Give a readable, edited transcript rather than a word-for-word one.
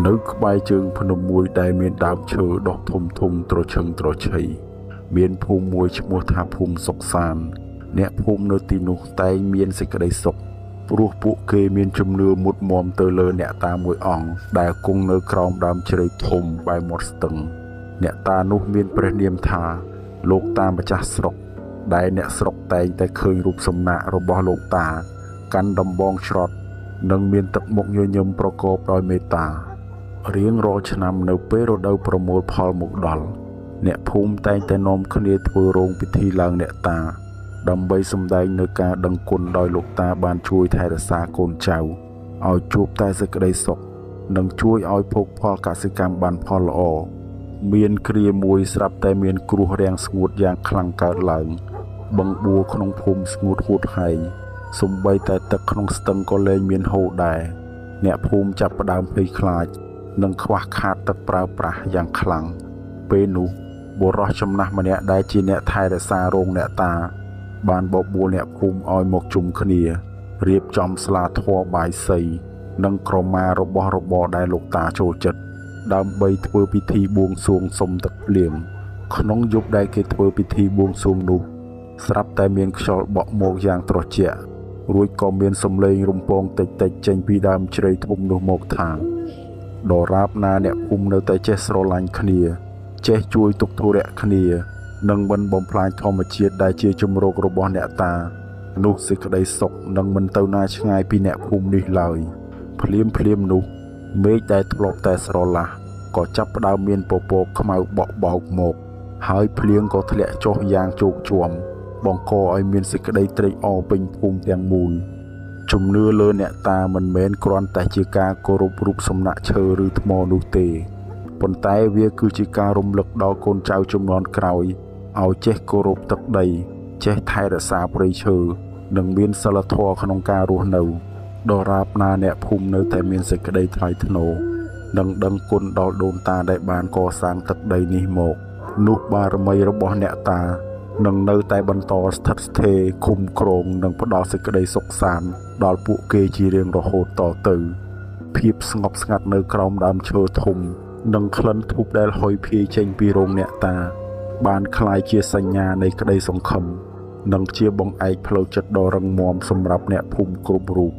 នៅក្បែរជើងភ្នំមួយដែលមានដើមឈើដុះធំធំត្រឈឹងត្រឈៃមានភូមិមួយឈ្មោះថាភូមិសុកសានអ្នកភូមិនៅទីនោះតែងមានសេចក្តីសុខព្រោះពួកគេមានជំនឿមុតមមទៅលើអ្នកតាមួយអង្គដែលគង់នៅក្រោមដើមជ្រៃធំបែរមាត់ស្ទឹងអ្នកតានោះមានព្រះនាមថាលោកតាម្ចាស់ស្រុកដែលអ្នកស្រុកតែងតែឃើញរូបសំណាករបស់លោកតាកាន់ដំបងច្រត់និងមានទឹកមុខញញឹមប្រកបដោយមេត្តារៀងរាល់ឆ្នាំនៅពេលរដូវប្រមូលផលមកដល់អ្នកភូមិតែងតែនាំគ្នាធ្វើរោងពិធីឡើងអ្នកតាដើម្បីសម្ដែងនៅការដឹងគុណដោយលោកតាបានជួយថែរក្សាកូនចៅឲ្យជួបតែសេចក្តីសុខនិងជួយឲ្យភោគផលកសិកម្មបានផលល្អមានគ្រាមួយស្រាប់តែមានគ្រោះរាំងស្ងួតយ៉ាងខ្លាំងកើតឡើងបឹងបួរក្នុងភូមិស្ងួតហួតហែងសូម្បីតែទឹកក្នុងស្ទឹងក៏លែងមានហូរដែរអ្នកភូមិចាប់ផ្ដើមភ័យខ្លាចនិងខ្វះខាតទឹកប្រើប្រាស់យ៉ាងខ្លាំងពេលនោះបុរសចំណាស់ម្នាក់ដែលជាអ្នកថែរក្សារោងអ្នកតាបានបបួលអ្នកភូមិឲ្យមកជុំគ្នារៀបចំស្លាធម៌បាយសីនិងក្រមារបស់របរដែលលោកតាចូលចិត្តដើម្បីធ្វើពិធីបួងសួងសុំទឹកភ្លៀងក្នុងយប់ដែលគេធ្វើពិធីបួងសួងនោះស្រាប់តែមានខ្យល់បក់មកយ៉ាងត្រជាក់រួចក៏មានសំឡេងរំពងតិចៗចេញពីដើមជ្រៃធំនោះមកថាដរាបណាអ្នកភូមិនៅតែចេះស្រឡាញ់គ្នាចេះជួយទុក្ខធុរៈគ្នានិងមិនបំផ្លាញធម្មជាតិដែលជាជំរករបស់អ្នកតានោះសេចក្តីសុខនឹងមិនទៅណាឆ្ងាយពីអ្នកភូមិនេះឡើយភ្លាមនោះមេឃដែលធ្លាប់តែស្រឡះក៏ចាប់ផ្ដើមមានពពកខ្មៅបក់បោកមកហើយភ្លៀងក៏ធ្លាក់ចុះយ៉ាងជោគជាំបង្កឲ្យមានសេចក្តីត្រេកអរពេញភូមិទាំងមូលជំនឿលើអ្នកតាមិនមែនគ្រាន់តែជាការគោរពរូបសំណាកឈើឬថ្មនោះទេប៉ុន្តែវាគឺជាការរំលឹកដល់កូនចៅជំនាន់ក្រោយឲ្យចេះគោរពទឹកដីចេះថែរក្សាព្រៃឈើនិងមានសីលធម៌ក្នុងការរស់នៅដរាបណាអ្នកភូមិនៅតែមានសេចក្តីថ្លៃថ្នូរនិងដឹងគុណដល់ដូនតាដែលបានកសាងទឹកដីនេះមកនោះបារមីរបស់អ្នកតានឹងនៅតែបន្តស្ថិតស្ថេរคุ้មគ្រងនិងផ្ដល់សេចក្តីសុខសាន្តដល់ពួកគេជារៀងរហូតតទៅភាពស្ងប់ស្ងាត់នៅក្រោមដើមឈើធំនិងក្លិនធូបដែលហុយភាយចេញពីរោងអ្នកតាបានคล้ายជាសញ្ញានៃក្តីសង្ឃឹមនិងជាបង្អែកផ្លូវចិត្តដ៏រឹងមាំសម្រាប់អ្នកភូមិគ្រប់រូប